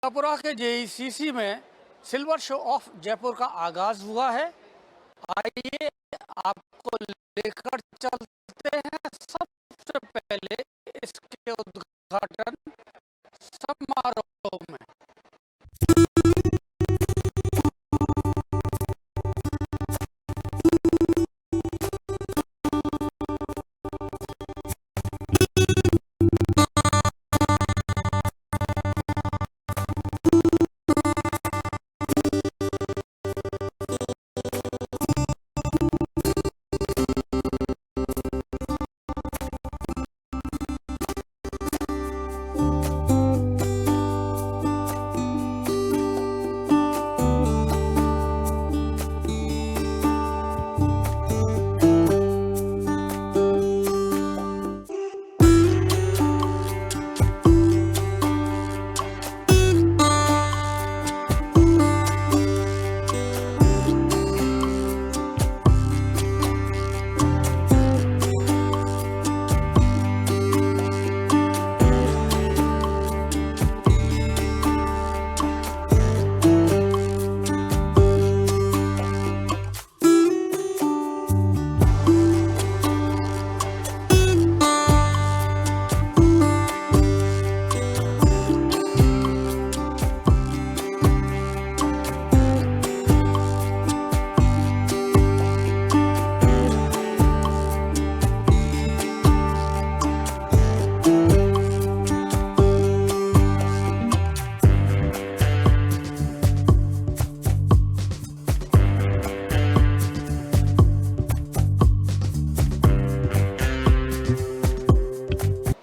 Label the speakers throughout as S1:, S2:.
S1: त्रिपुरा के जेईसीसी में silver show off Jaipur का आगाज हुआ है। आइए आपको लेकर चलते हैं सबसे पहले इसके उद्घाटन समारोह में।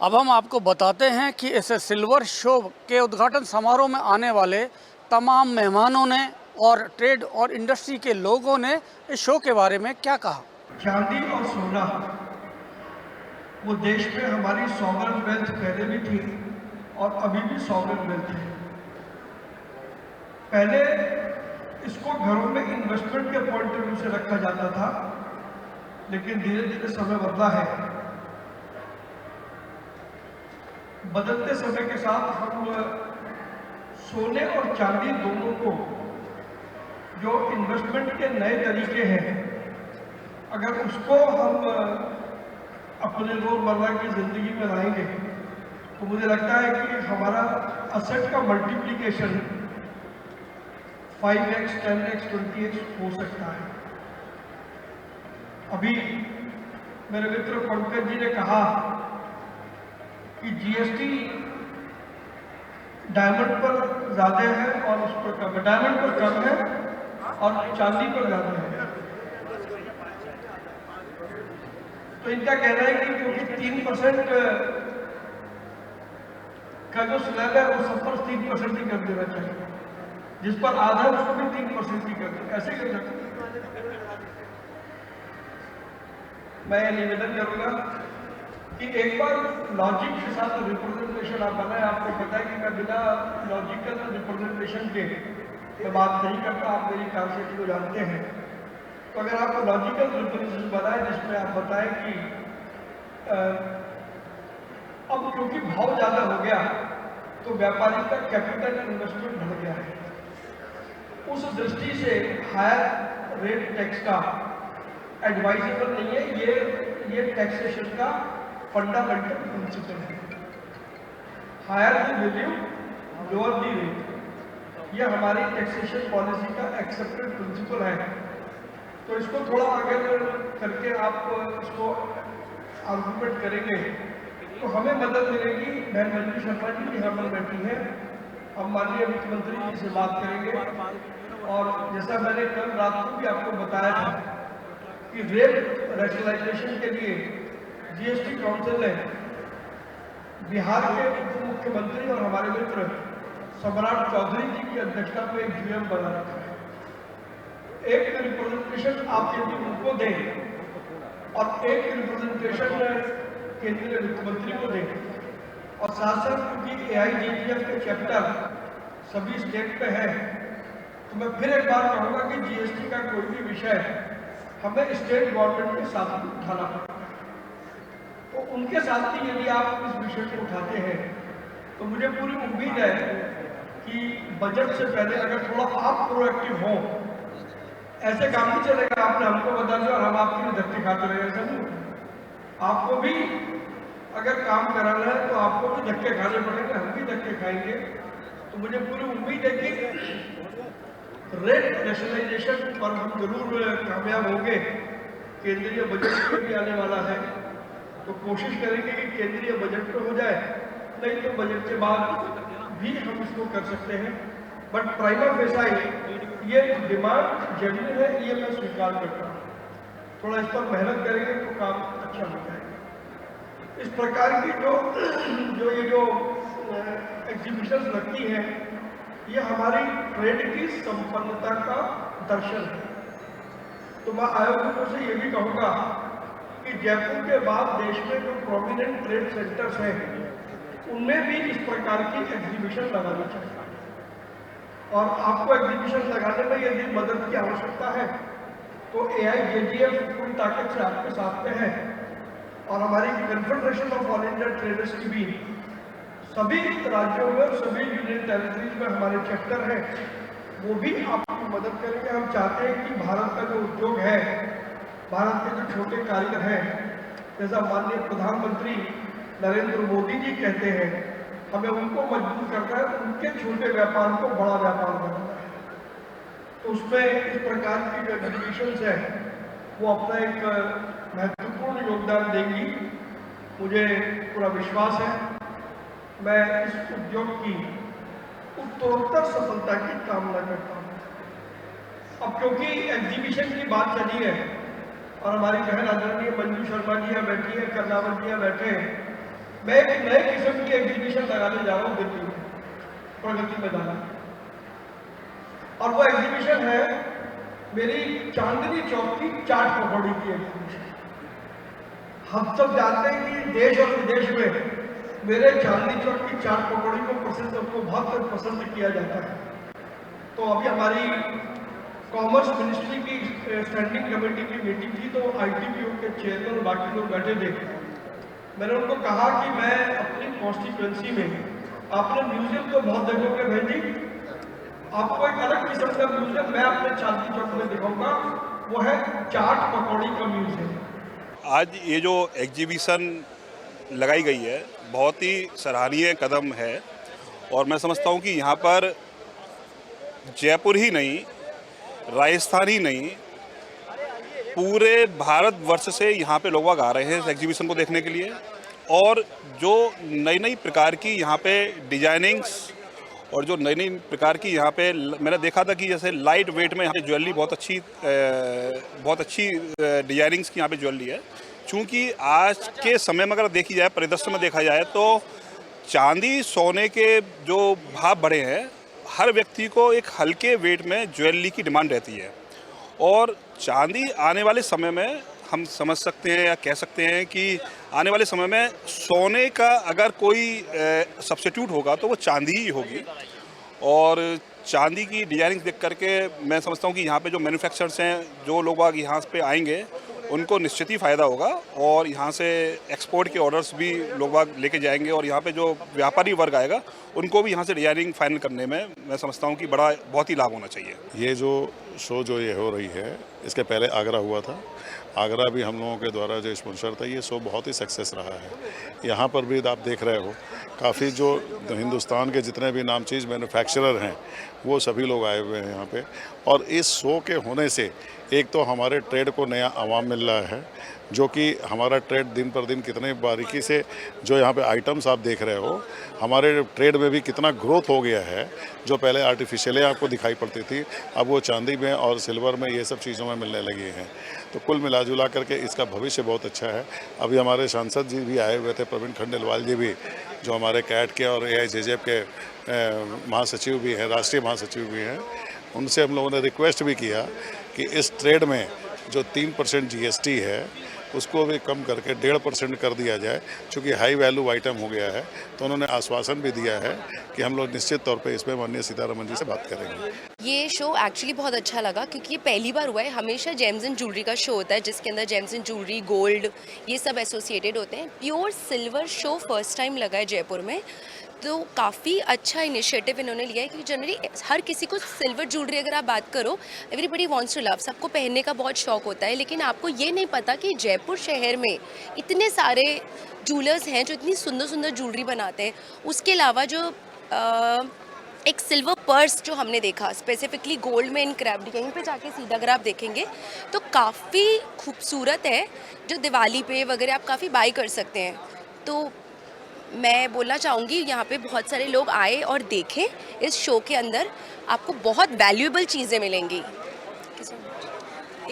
S1: अब हम आपको बताते हैं कि इस सिल्वर शो के उद्घाटन समारोह में आने वाले तमाम मेहमानों ने और ट्रेड और इंडस्ट्री के लोगों ने इस शो के बारे में क्या कहा।
S2: चांदी और सोना वो देश में हमारी सॉवरेन वेल्थ पहले भी थी और अभी भी सॉवरेन वेल्थ है। पहले इसको घरों में इन्वेस्टमेंट के पॉइंट ऑफ व्यू से रखा जाता था, लेकिन धीरे धीरे समय बदला है। बदलते समय के साथ हम सोने और चांदी दोनों को जो इन्वेस्टमेंट के नए तरीके हैं, अगर उसको हम अपने रोजमर्रा की जिंदगी में लाएंगे तो मुझे लगता है कि हमारा असेट का मल्टीप्लिकेशन 5x, 10x, 20x हो सकता है। अभी मेरे मित्र पंकज जी ने कहा कि जीएसटी डायमंड पर ज़्यादा है और उस पर कम है, डायमंड पर कम है और चांदी पर ज़्यादा है। तो इनका कहना है कि क्योंकि 3% का जो स्लैब है वो सब पर 3% ही कर देना चाहिए, जिस पर आधा है उसको भी 3% ही कर दे, ऐसे कर सकते। मैं निवेदन करूंगा कि एक बार लॉजिक के साथ रिप्रेजेंटेशन आप बनाए। आपको पता है कि मैं बिना लॉजिकल रिप्रेजेंटेशन के मैं बात नहीं करता, आप मेरी कॉन्सेप्ट को जानते हैं। तो अगर आप लॉजिकल रिप्रेजेंटेशन बनाए जिसमें आप बताएं कि अब क्योंकि भाव ज़्यादा हो गया तो व्यापारी का कैपिटल इन्वेस्टमेंट बढ़ गया है, उस दृष्टि से हायर रेट टैक्स का एडवाइजेबल नहीं है। ये टैक्सेशन का फंडामेंटल प्रिंसिपल है। Higher the value lower the rate, ये हमारी टैक्सेशन पॉलिसी का एक्सेप्टेड प्रिंसिपल है। तो इसको थोड़ा अगर करके आप इसको आर्गुमेंट करेंगे तो हमें मदद मिलेगी। बहन मंजू शर्मा जी भी हमारे बैठी है, हम माननीय मुख्यमंत्री जी से बात करेंगे। और जैसा मैंने कल रात को भी आपको बताया था कि रेट रैशनलाइजेशन के लिए जीएसटी काउंसिल ने बिहार के उप मुख्यमंत्री और हमारे मित्र सम्राट चौधरी जी की अध्यक्षता में एक यूएम बना रखा है। एक रिप्रेजेंटेशन आप यदि उनको दें और एक रिप्रेजेंटेशन केंद्रीय मुख्यमंत्री को दें और साथ साथ क्योंकि एआईजीजीएफ के चैप्टर सभी स्टेट पे है, तो मैं फिर एक बार कहूँगा कि जीएसटी का कोई भी विषय हमें स्टेट गवर्नमेंट के साथ उठाना पड़ेगा। तो उनके साथ ही यदि आप इस विषय को उठाते हैं तो मुझे पूरी उम्मीद है कि बजट से पहले अगर थोड़ा आप प्रोएक्टिव हो, ऐसे काम नहीं चलेगा आपने हमको बता दिया और हम आपके लिए धक्के खाते रहे, ऐसा नहीं होगा। आपको भी अगर काम कराना है तो आपको भी धक्के खाने पड़ेंगे, हम भी धक्के खाएंगे। तो मुझे पूरी उम्मीद है कि रेट नेशनलाइजेशन पर हम जरूर कामयाब होंगे। केंद्रीय बजट में भी आने वाला है, तो कोशिश करेंगे कि केंद्रीय बजट में हो जाए, नहीं तो बजट के बाद भी हम इसको कर सकते हैं। बट प्राइमा फेसाई ये डिमांड जेन्युइन है, ये मैं स्वीकार करता हूँ। थोड़ा इस पर मेहनत करेंगे तो काम अच्छा हो जाएगा। इस प्रकार की जो एग्जीबिशन लगती हैं, ये हमारी ट्रेड की संपन्नता का दर्शन है। तो मैं आयोजकों से ये भी कहूँगा कि जयपुर के बाद देश में जो प्रोमिनेंट ट्रेड सेंटर्स हैं, उनमें भी इस प्रकार की एग्जीबिशन लगानी चाहिए। और आपको एग्जीबिशन लगाने में यदि मदद की आवश्यकता है तो AIJGF पूरी ताकत से आपके साथ में है, और हमारी confederation of all India traders की भी सभी राज्यों में, सभी यूनियन टेरिटरीज में हमारे चैप्टर हैं, वो भी आपकी मदद करेंगे। हम चाहते हैं कि भारत का जो उद्योग है, भारत के जो छोटे कारीगर हैं, जैसा माननीय प्रधानमंत्री नरेंद्र मोदी जी कहते हैं, हमें उनको मजबूर करना है, उनके छोटे व्यापार को बड़ा व्यापार बनाना है। तो उसमें इस प्रकार की जो एग्जीबिशंस है वो अपना एक महत्वपूर्ण योगदान देंगी, मुझे पूरा विश्वास है। मैं इस उद्योग की उत्तरोत्तर सफलता की कामना करता हूँ। अब क्योंकि एग्जीबिशन की बात चली है और हमारी बहन आदरणीय मंजू शर्मा जी यहाँ बैठी है, कर्नावत जी यहाँ बैठे हैं, मैं एक नए किस्म की एग्जीबिशन लगाने जा रहा हूँ दिल्ली में, प्रगति मैदान। और वो एग्जीबिशन है मेरी चांदनी चौक की चाट पकौड़ी की एग्जीबिशन। हम सब जानते हैं कि देश और विदेश में मेरे चांदनी चौक की चाट पकौड़ी को बहुत पसंद किया जाता है। तो अभी हमारी कॉमर्स मिनिस्ट्री की स्टैंडिंग कमेटी की मीटिंग थी, तो ITPO के चेयरमैन और बाकी लोग बैठे थे। मैंने उनको कहा कि मैं अपनी कॉन्स्टिट्यूएंसी में, आपने म्यूजियम तो बहुत देखोगे बहन जी, आपको एक अलग किस्म का म्यूजियम मैं अपने चांदनी चौक में दिखाऊंगा, वो है चाट पकौड़ी का म्यूजियम।
S3: आज ये जो एग्जीबिशन लगाई गई है बहुत ही सराहनीय कदम है, और मैं समझता हूँ कि यहाँ पर जयपुर ही नहीं, राजस्थान ही नहीं, पूरे भारतवर्ष से यहाँ पे लोग आ रहे हैं इस एग्जीबिशन को देखने के लिए। और जो नई नई प्रकार की यहाँ पे डिजाइनिंग्स और जो नई नई प्रकार की यहाँ पे मैंने देखा था कि जैसे लाइट वेट में यहाँ पे ज्वेलरी बहुत अच्छी डिजाइनिंग्स की यहाँ पे ज्वेलरी है। चूँकि आज के समय में अगर देखी जाए, परिदृश्य में देखा जाए, तो चांदी सोने के जो भाव बढ़े हैं, हर व्यक्ति को एक हल्के वेट में ज्वेलरी की डिमांड रहती है। और चांदी आने वाले समय में हम समझ सकते हैं या कह सकते हैं कि आने वाले समय में सोने का अगर कोई सब्स्टिट्यूट होगा तो वो चांदी ही होगी। और चांदी की डिजाइनिंग देख करके मैं समझता हूँ कि यहाँ पे जो मैन्युफैक्चरर्स हैं, जो लोग बाग यहाँ पे आएंगे, उनको निश्चित ही फ़ायदा होगा। और यहाँ से एक्सपोर्ट के ऑर्डर्स भी लोग बाग लेके जाएंगे, और यहाँ पे जो व्यापारी वर्ग आएगा उनको भी यहाँ से डिजाइनिंग फाइनल करने में मैं समझता हूँ कि बहुत ही लाभ होना चाहिए।
S4: ये जो शो जो ये हो रही है, इसके पहले आगरा हुआ था। आगरा भी हम लोगों के द्वारा जो स्पॉन्सर था, ये शो बहुत ही सक्सेस रहा है। यहाँ पर भी आप देख रहे हो, काफ़ी जो हिंदुस्तान के जितने भी नामचीज मैन्युफैक्चरर हैं वो सभी लोग आए हुए हैं यहाँ पे। और इस शो के होने से एक तो हमारे ट्रेड को नया आवाम मिल रहा है, जो कि हमारा ट्रेड दिन पर दिन कितने बारीकी से जो यहाँ पे आइटम्स आप देख रहे हो, हमारे ट्रेड में भी कितना ग्रोथ हो गया है। जो पहले आर्टिफिशियली आपको दिखाई पड़ती थी, अब वो चांदी में और सिल्वर में ये सब चीज़ों में मिलने लगी हैं। तो कुल मिला जुला करके इसका भविष्य बहुत अच्छा है। अभी हमारे सांसद जी भी आए हुए थे, प्रवीण खंडेलवाल जी भी, जो हमारे कैट के और AIJJF के महासचिव भी हैं, राष्ट्रीय महासचिव भी हैं। उनसे हम लोगों ने रिक्वेस्ट भी किया कि इस ट्रेड में जो 3% GST है उसको भी कम करके 1.5% कर दिया जाए, क्योंकि हाई वैल्यू आइटम हो गया है। तो उन्होंने आश्वासन भी दिया है कि हम लोग निश्चित तौर पे इसमें माननीय सीतारमण जी से बात करेंगे।
S5: ये शो एक्चुअली बहुत अच्छा लगा, क्योंकि ये पहली बार हुआ है। हमेशा जेम्स एंड ज्वेलरी का शो होता है, जिसके अंदर जेम्स एंड ज्वेलरी, गोल्ड, ये सब एसोसिएटेड होते हैं। Pure silver show first time लगा है जयपुर में। तो काफ़ी अच्छा इनिशिएटिव इन्होंने लिया है, क्योंकि जनरली हर किसी को सिल्वर ज्वेलरी अगर आप बात करो, एवरीबडी वांट्स टू लव, सबको पहनने का बहुत शौक होता है, लेकिन आपको ये नहीं पता कि जयपुर शहर में इतने सारे ज्वेलर्स हैं जो इतनी सुंदर सुंदर ज्वेलरी बनाते हैं। उसके अलावा जो एक सिल्वर पर्स जो हमने देखा स्पेसिफिकली गोल्ड में इनक्रैप्ड, कहीं पे जाके सीधा अगर आप देखेंगे तो काफ़ी खूबसूरत है, जो दिवाली पे वगैरह आप काफ़ी बाई कर सकते हैं। तो मैं बोलना चाहूँगी यहाँ पे बहुत सारे लोग आए और देखें, इस शो के अंदर आपको बहुत वैल्यूएबल चीज़ें मिलेंगी।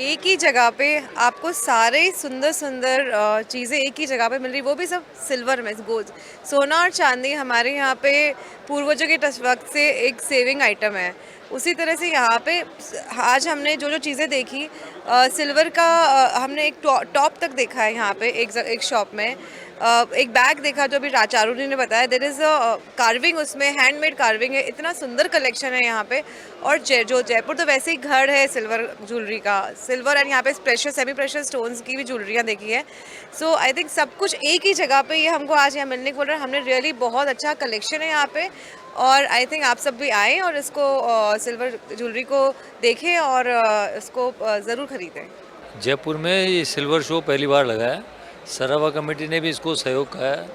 S6: एक ही जगह पे आपको सारे सुंदर सुंदर चीज़ें एक ही जगह पे मिल रही, वो भी सब सिल्वर में, गोल्ड। सोना और चांदी हमारे यहाँ पे पूर्वजों के वक्त से एक सेविंग आइटम है। उसी तरह से यहाँ पे आज हमने जो जो चीज़ें देखी, सिल्वर का हमने एक टॉप तक देखा है यहाँ पे एक शॉप में। एक बैग देखा जो अभी चारू ने बताया, देयर इज़ अ कार्विंग, उसमें हैंडमेड कार्विंग है। इतना सुंदर कलेक्शन है यहाँ पे। और जो जयपुर तो वैसे ही घर है सिल्वर ज्वेलरी का, सिल्वर एंड यहाँ पे प्रेशियस सेमी प्रेशियस स्टोन्स की भी ज्वेलरियाँ देखी है। सो आई थिंक सब कुछ एक ही जगह पे ये हमको आज यहाँ मिलने को बोल रहा है। हमने रियली बहुत अच्छा कलेक्शन है यहाँ पे, और आई थिंक आप सब भी आएँ और इसको सिल्वर ज्वेलरी को देखें और इसको ज़रूर खरीदें।
S7: जयपुर में ये सिल्वर शो पहली बार लगा है, सरावा कमेटी ने भी इसको सहयोग किया है।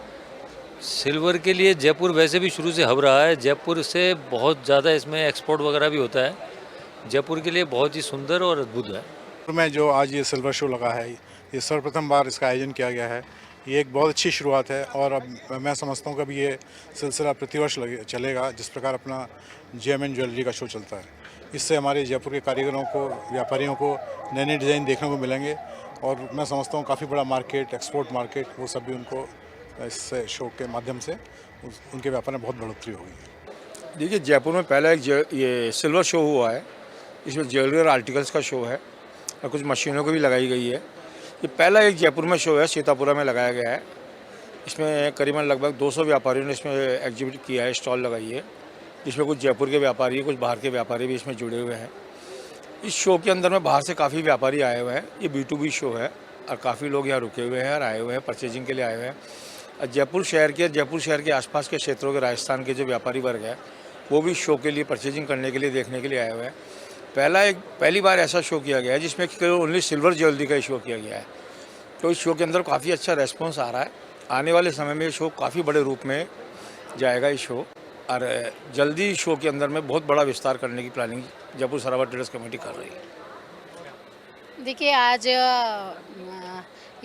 S7: सिल्वर के लिए जयपुर वैसे भी शुरू से हब रहा है, जयपुर से बहुत ज़्यादा इसमें एक्सपोर्ट वगैरह भी होता है। जयपुर के लिए बहुत ही सुंदर और अद्भुत है।
S8: में जो आज ये सिल्वर शो लगा है, ये सर्वप्रथम बार इसका आयोजन किया गया है। ये एक बहुत अच्छी शुरुआत है, और अब मैं समझता हूँ कि अभी ये सिलसिला प्रतिवर्ष चलेगा, जिस प्रकार अपना जेएमएन ज्वेलरी का शो चलता है। इससे हमारे जयपुर के कारीगरों को, व्यापारियों को नए नए डिज़ाइन देखने को मिलेंगे, और मैं समझता हूँ काफ़ी बड़ा मार्केट, एक्सपोर्ट मार्केट, वो सब भी उनको इस शो के माध्यम से उनके व्यापार में बहुत बढ़ोतरी होगी।
S9: देखिए, जयपुर में पहला एक ये सिल्वर शो हुआ है। इसमें ज्वेलरी और आर्टिकल्स का शो है, और कुछ मशीनों को भी लगाई गई है। ये पहला एक जयपुर में शो है, सीतापुरा में लगाया गया है। इसमें करीबन लगभग 200 व्यापारियों ने इसमें एग्जिबिट किया है, स्टॉल लगाई है, जिसमें कुछ जयपुर के व्यापारी, कुछ बाहर के व्यापारी भी इसमें जुड़े हुए हैं। इस शो के अंदर में बाहर से काफ़ी व्यापारी आए हुए हैं। ये B2B शो है, और काफ़ी लोग यहाँ रुके हुए हैं और आए हुए हैं, परचेजिंग के लिए आए हुए हैं। और जयपुर शहर के आसपास के क्षेत्रों के, राजस्थान के जो व्यापारी वर्ग है, वो भी शो के लिए परचेजिंग करने के लिए, देखने के लिए आए हुए हैं। पहली बार ऐसा शो किया गया है जिसमें ओनली सिल्वर ज्वेलरी का शो किया गया है। तो इस शो के अंदर काफ़ी अच्छा रेस्पॉन्स आ रहा है। आने वाले समय में ये शो काफ़ी बड़े रूप में जाएगा ये शो, और जल्दी शो के अंदर में बहुत बड़ा विस्तार करने की प्लानिंग जयपुर सरावा ट्रेडर्स कमेटी कर रही है।
S10: देखिए, आज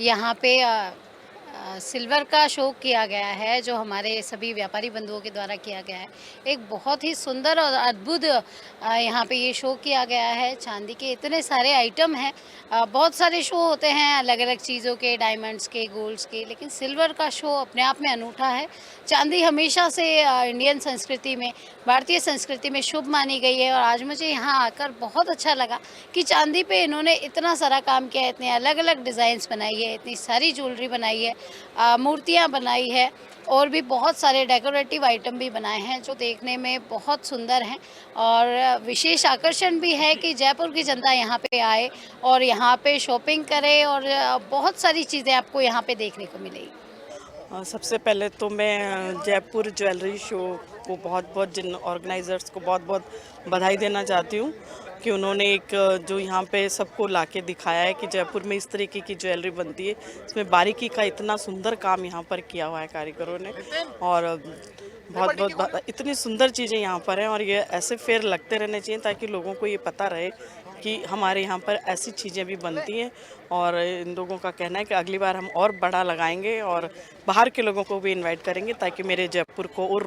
S10: यहाँ पे सिल्वर का शो किया गया है, जो हमारे सभी व्यापारी बंधुओं के द्वारा किया गया है। एक बहुत ही सुंदर और अद्भुत यहाँ पे ये शो किया गया है। चांदी के इतने सारे आइटम हैं, बहुत सारे शो होते हैं अलग अलग चीज़ों के, डायमंड्स के, गोल्ड्स के, लेकिन सिल्वर का शो अपने आप में अनूठा है। चांदी हमेशा से इंडियन संस्कृति में, भारतीय संस्कृति में शुभ मानी गई है, और आज मुझे यहाँ आकर बहुत अच्छा लगा कि चांदी पे इन्होंने इतना सारा काम किया है, इतने अलग अलग डिज़ाइंस बनाई है, इतनी सारी ज्वेलरी बनाई है, मूर्तियाँ बनाई है, और भी बहुत सारे डेकोरेटिव आइटम भी बनाए हैं जो देखने में बहुत सुंदर हैं। और विशेष आकर्षण भी है कि जयपुर की जनता यहाँ पे आए और यहाँ पे शॉपिंग करे, और बहुत सारी चीज़ें आपको यहाँ पे देखने को मिलेगी।
S11: सबसे पहले तो मैं जयपुर ज्वेलरी शो को बहुत जिन ऑर्गेनाइजर्स को बहुत बधाई देना चाहती हूँ कि उन्होंने एक जो यहाँ पे सबको लाके दिखाया है कि जयपुर में इस तरीके की ज्वेलरी बनती है। इसमें बारीकी का इतना सुंदर काम यहाँ पर किया हुआ है कारीगरों ने, और बहुत इतनी सुंदर चीज़ें यहाँ पर हैं, और ये ऐसे फेयर लगते रहने चाहिए ताकि लोगों को ये पता रहे कि हमारे यहाँ पर ऐसी चीज़ें भी बनती हैं। और इन लोगों का कहना है कि अगली बार हम और बड़ा लगाएंगे और बाहर के लोगों को भी इनवाइट करेंगे, ताकि मेरे जयपुर को और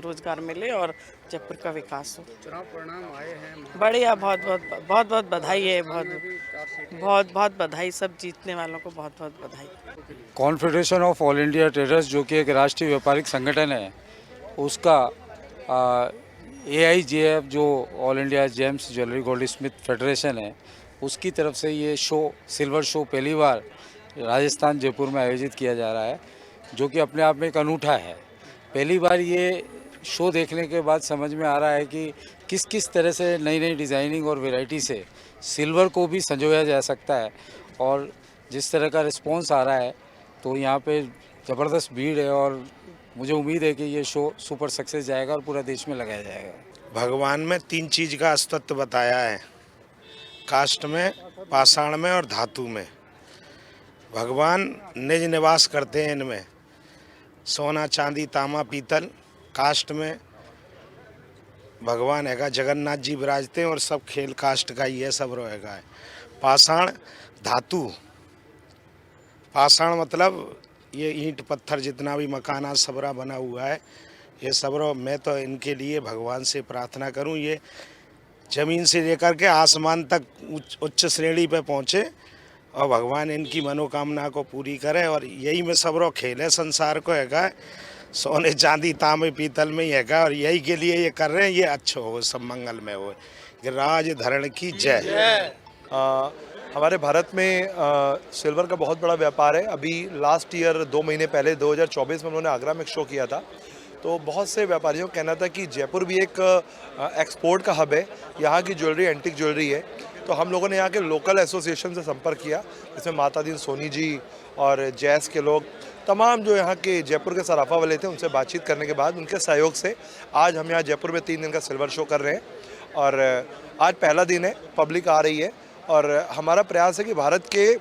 S11: रोजगार मिले और जयपुर का विकास हो।
S1: चुनाव परिणाम आए हैं,
S11: बढ़िया, बहुत बधाई है, बहुत बधाई, सब जीतने वालों को बहुत बधाई।
S12: Confederation of all India traders, जो कि एक राष्ट्रीय व्यापारिक संगठन है, उसका AIJF जो all India James jewellery gold Smith federation है, उसकी तरफ से ये शो, सिल्वर शो पहली बार राजस्थान जयपुर में आयोजित किया जा रहा है, जो कि अपने आप में एक अनूठा है। पहली बार ये शो देखने के बाद समझ में आ रहा है कि किस तरह से नई डिज़ाइनिंग और वैरायटी से सिल्वर को भी संजोया जा सकता है, और जिस तरह का रिस्पॉन्स आ रहा है, तो यहाँ पे ज़बरदस्त भीड़ है और मुझे उम्मीद है कि ये शो सुपर सक्सेस जाएगा और पूरा देश में लगाया जाएगा।
S9: भगवान में 3 चीज़ का अस्तित्व बताया है, काष्ठ में, पाषाण में और धातु में। भगवान निज निवास करते हैं इनमें, सोना चांदी तांबा पीतल। काष्ठ में भगवान हैगा, जगन्नाथ जी विराजते हैं और सब खेल काष्ठ का ही है, सब रहेगा है। पाषाण धातु, पाषाण मतलब ये ईंट पत्थर जितना भी मकाना सबरा बना हुआ है, ये सबरो मैं तो इनके लिए भगवान से प्रार्थना करूं, ये ज़मीन से लेकर के आसमान तक उच्च श्रेणी पे पहुँचे और भगवान इनकी मनोकामना को पूरी करे। और यही में सबरो खेल है संसार को हैगा, सोने चांदी तांबे पीतल में ही हैगा, और यही के लिए ये कर रहे हैं। ये अच्छा हो, सब मंगल में हो, राज धरण की जय।
S13: हमारे भारत में सिल्वर का बहुत बड़ा व्यापार है। अभी लास्ट ईयर 2 महीने पहले 2024 में उन्होंने आगरा में एक शो किया था, तो बहुत से व्यापारियों का कहना था कि जयपुर भी एक एक्सपोर्ट का हब है, यहाँ की ज्वेलरी एंटिक ज्वेलरी है। तो हम लोगों ने यहाँ के लोकल एसोसिएशन से संपर्क किया, जिसमें माता दीन सोनी जी और जैस के लोग, तमाम जो यहाँ के जयपुर के सराफा वाले थे, उनसे बातचीत करने के बाद उनके सहयोग से आज हम यहाँ जयपुर में 3 दिन का सिल्वर शो कर रहे हैं। और आज पहला दिन है, पब्लिक आ रही है और हमारा प्रयास है कि भारत के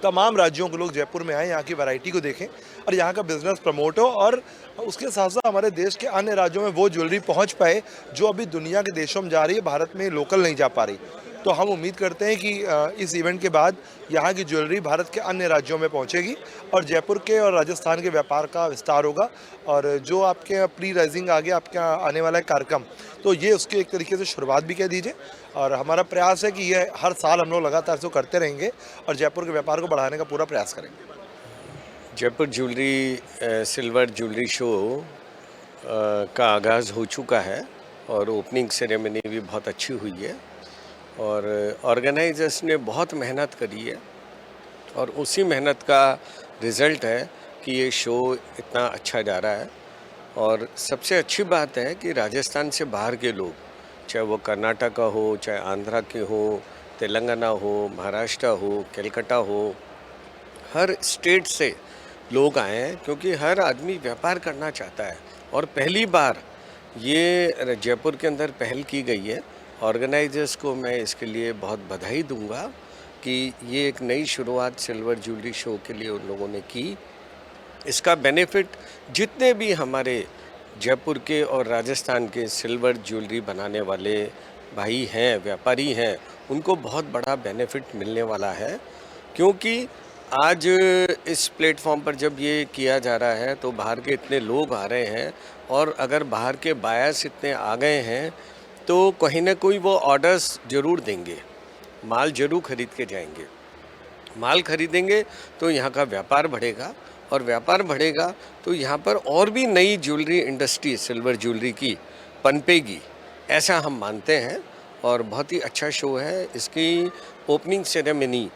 S13: तमाम राज्यों के लोग जयपुर में आए, यहाँ की वैरायटी को देखें और यहाँ का बिज़नेस प्रमोट हो, और उसके साथ साथ हमारे देश के अन्य राज्यों में वो ज्वेलरी पहुँच पाए जो अभी दुनिया के देशों में जा रही है, भारत में लोकल नहीं जा पा रही। तो हम उम्मीद करते हैं कि इस इवेंट के बाद यहाँ की ज्वेलरी भारत के अन्य राज्यों में पहुँचेगी और जयपुर के और राजस्थान के व्यापार का विस्तार होगा। और जो आपके प्री राइजिंग आगे आपके आने वाला है कार्यक्रम, तो ये उसकी एक तरीके से शुरुआत भी कह दीजिए। और हमारा प्रयास है कि ये हर साल हम लोग लगातार इसको करते रहेंगे और जयपुर के व्यापार को बढ़ाने का पूरा प्रयास करेंगे।
S14: Jaipur jewellery silver jewellery show का आगाज़ हो चुका है और ओपनिंग सेरेमनी भी बहुत अच्छी हुई है और ऑर्गेनाइजर्स ने बहुत मेहनत करी है और उसी मेहनत का रिज़ल्ट है कि ये शो इतना अच्छा जा रहा है। और सबसे अच्छी बात है कि राजस्थान से बाहर के लोग, चाहे वो कर्नाटक हो, चाहे आंध्रा के हो, तेलंगाना हो, महाराष्ट्र हो, कलकत्ता हो, हर स्टेट से लोग आए हैं, क्योंकि हर आदमी व्यापार करना चाहता है। और पहली बार ये जयपुर के अंदर पहल की गई है। ऑर्गेनाइजर्स को मैं इसके लिए बहुत बधाई दूंगा कि ये एक नई शुरुआत सिल्वर ज्वेलरी शो के लिए उन लोगों ने की। इसका बेनिफिट जितने भी हमारे जयपुर के और राजस्थान के सिल्वर ज्वेलरी बनाने वाले भाई हैं, व्यापारी हैं, उनको बहुत बड़ा बेनिफिट मिलने वाला है। क्योंकि आज इस प्लेटफॉर्म पर जब ये किया जा रहा है तो बाहर के इतने लोग आ रहे हैं, और अगर बाहर के बायर्स इतने आ गए हैं तो कहीं ना कोई वो ऑर्डर्स ज़रूर देंगे, माल ज़रूर ख़रीद के जाएंगे। माल ख़रीदेंगे तो यहाँ का व्यापार बढ़ेगा, और व्यापार बढ़ेगा तो यहाँ पर और भी नई ज्वेलरी इंडस्ट्री सिल्वर ज्वेलरी की पनपेगी, ऐसा हम मानते हैं। और बहुत ही अच्छा शो है। इसकी ओपनिंग सेरेमनी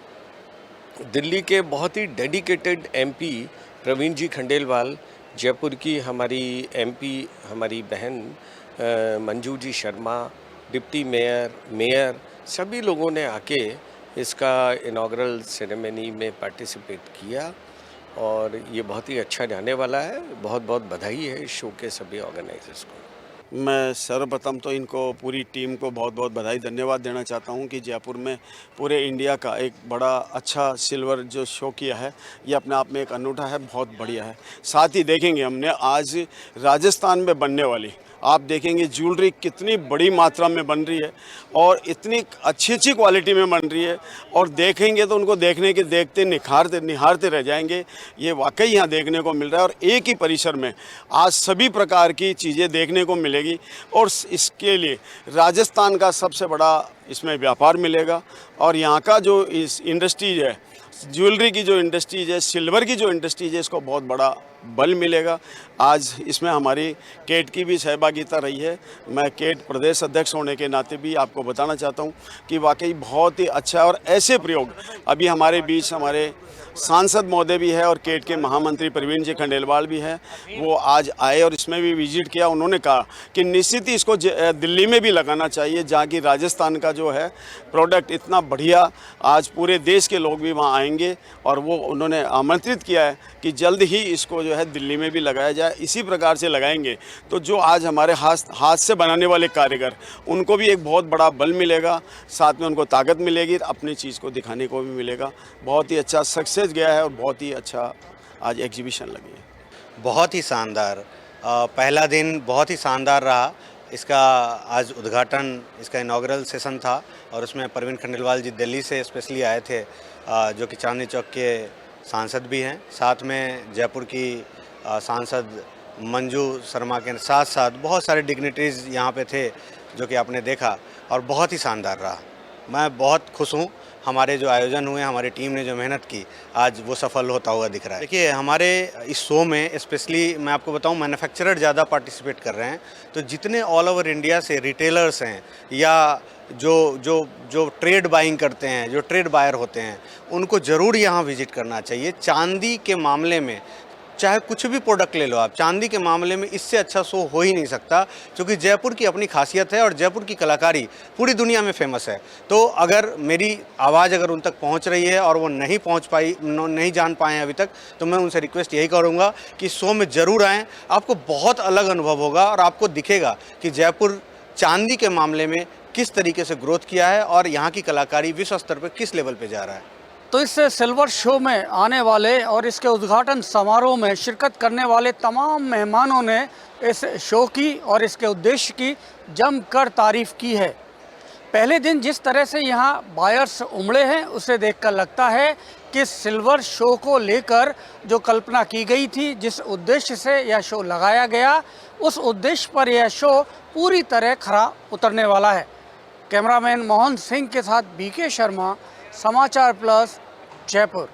S14: दिल्ली के बहुत ही डेडिकेटेड एमपी प्रवीण जी खंडेलवाल, जयपुर की हमारी एमपी हमारी बहन मंजू जी शर्मा, डिप्टी मेयर सभी लोगों ने आके इसका इनॉग्रल सेरेमनी में पार्टिसिपेट किया और ये बहुत ही अच्छा जाने वाला है। बहुत बहुत बधाई है इस शो के सभी ऑर्गेनाइजर्स को।
S15: मैं सर्वप्रथम तो इनको पूरी टीम को बहुत बहुत बधाई धन्यवाद देना चाहता हूं कि जयपुर में पूरे इंडिया का एक बड़ा अच्छा सिल्वर जो शो किया है, ये अपने आप में एक अनूठा है, बहुत बढ़िया है। साथ ही देखेंगे हमने आज राजस्थान में बनने वाली, आप देखेंगे ज्वेलरी कितनी बड़ी मात्रा में बन रही है और इतनी अच्छी अच्छी क्वालिटी में बन रही है, और देखेंगे तो उनको देखने के देखते निहारते रह जाएंगे। ये वाकई यहाँ देखने को मिल रहा है और एक ही परिसर में आज सभी प्रकार की चीज़ें देखने को मिलेगी, और इसके लिए राजस्थान का सबसे बड़ा इसमें व्यापार मिलेगा। और यहाँ का जो इस इंडस्ट्रीज है, ज्वेलरी की जो इंडस्ट्रीज है, सिल्वर की जो इंडस्ट्रीज है, इसको बहुत बड़ा बल मिलेगा। आज इसमें हमारी केट की भी सहभागिता रही है। मैं केट प्रदेश अध्यक्ष होने के नाते भी आपको बताना चाहता हूं कि वाकई बहुत ही अच्छा है, और ऐसे प्रयोग अभी हमारे बीच हमारे सांसद महोदय भी है और केट के महामंत्री प्रवीण जी खंडेलवाल भी है, वो आज आए और इसमें भी विजिट किया। उन्होंने कहा कि निश्चित ही इसको दिल्ली में भी लगाना चाहिए, जहाँ की राजस्थान का जो है प्रोडक्ट इतना बढ़िया, आज पूरे देश के लोग भी वहाँ आएंगे। और वो उन्होंने आमंत्रित किया है कि जल्द ही इसको जो है दिल्ली में भी लगाया जाए। इसी प्रकार से लगाएंगे तो जो आज हमारे हाथ से बनाने वाले कारीगर, उनको भी एक बहुत बड़ा बल मिलेगा, साथ में उनको ताकत मिलेगी, अपनी चीज़ को दिखाने को भी मिलेगा। बहुत ही अच्छा सक्सेस गया है और बहुत ही अच्छा आज एग्जीबिशन लगी है।
S16: बहुत ही शानदार, पहला दिन बहुत ही शानदार रहा। इसका आज उद्घाटन, इसका इनॉग्रल सेशन था और उसमें प्रवीण खंडेलवाल जी दिल्ली से स्पेशली आए थे, जो कि चांदनी चौक के सांसद भी हैं। साथ में जयपुर की सांसद मंजू शर्मा के साथ साथ बहुत सारे डिग्निटरीज यहाँ पे थे, जो कि आपने देखा और बहुत ही शानदार रहा। मैं बहुत खुश हूँ, हमारे जो आयोजन हुए, हमारी टीम ने जो मेहनत की, आज वो सफल होता हुआ दिख रहा है। देखिए, हमारे इस शो में स्पेशली मैं आपको बताऊं, मैन्युफैक्चरर ज़्यादा पार्टिसिपेट कर रहे हैं। तो जितने ऑल ओवर इंडिया से रिटेलर्स हैं या जो ट्रेड बाइंग करते हैं, जो ट्रेड बायर होते हैं, उनको ज़रूर यहाँ विजिट करना चाहिए। चांदी के मामले में चाहे कुछ भी प्रोडक्ट ले लो आप, चांदी के मामले में इससे अच्छा शो हो ही नहीं सकता, क्योंकि जयपुर की अपनी खासियत है और जयपुर की कलाकारी पूरी दुनिया में फेमस है। तो अगर मेरी आवाज़ अगर उन तक पहुंच रही है और वो नहीं जान पाए अभी तक, तो मैं उनसे रिक्वेस्ट यही करूंगा कि शो में ज़रूर आएँ। आपको बहुत अलग अनुभव होगा और आपको दिखेगा कि जयपुर चांदी के मामले में किस तरीके से ग्रोथ किया है और यहाँ की कलाकारी विश्व स्तर पर किस लेवल पर जा रहा है।
S1: तो इस सिल्वर शो में आने वाले और इसके उद्घाटन समारोह में शिरकत करने वाले तमाम मेहमानों ने इस शो की और इसके उद्देश्य की जमकर तारीफ की है। पहले दिन जिस तरह से यहाँ बायर्स उमड़े हैं, उसे देखकर लगता है कि सिल्वर शो को लेकर जो कल्पना की गई थी, जिस उद्देश्य से यह शो लगाया गया, उस उद्देश्य पर यह शो पूरी तरह खरा उतरने वाला है। कैमरामैन मोहन सिंह के साथ बीके शर्मा, समाचार प्लस, जयपुर।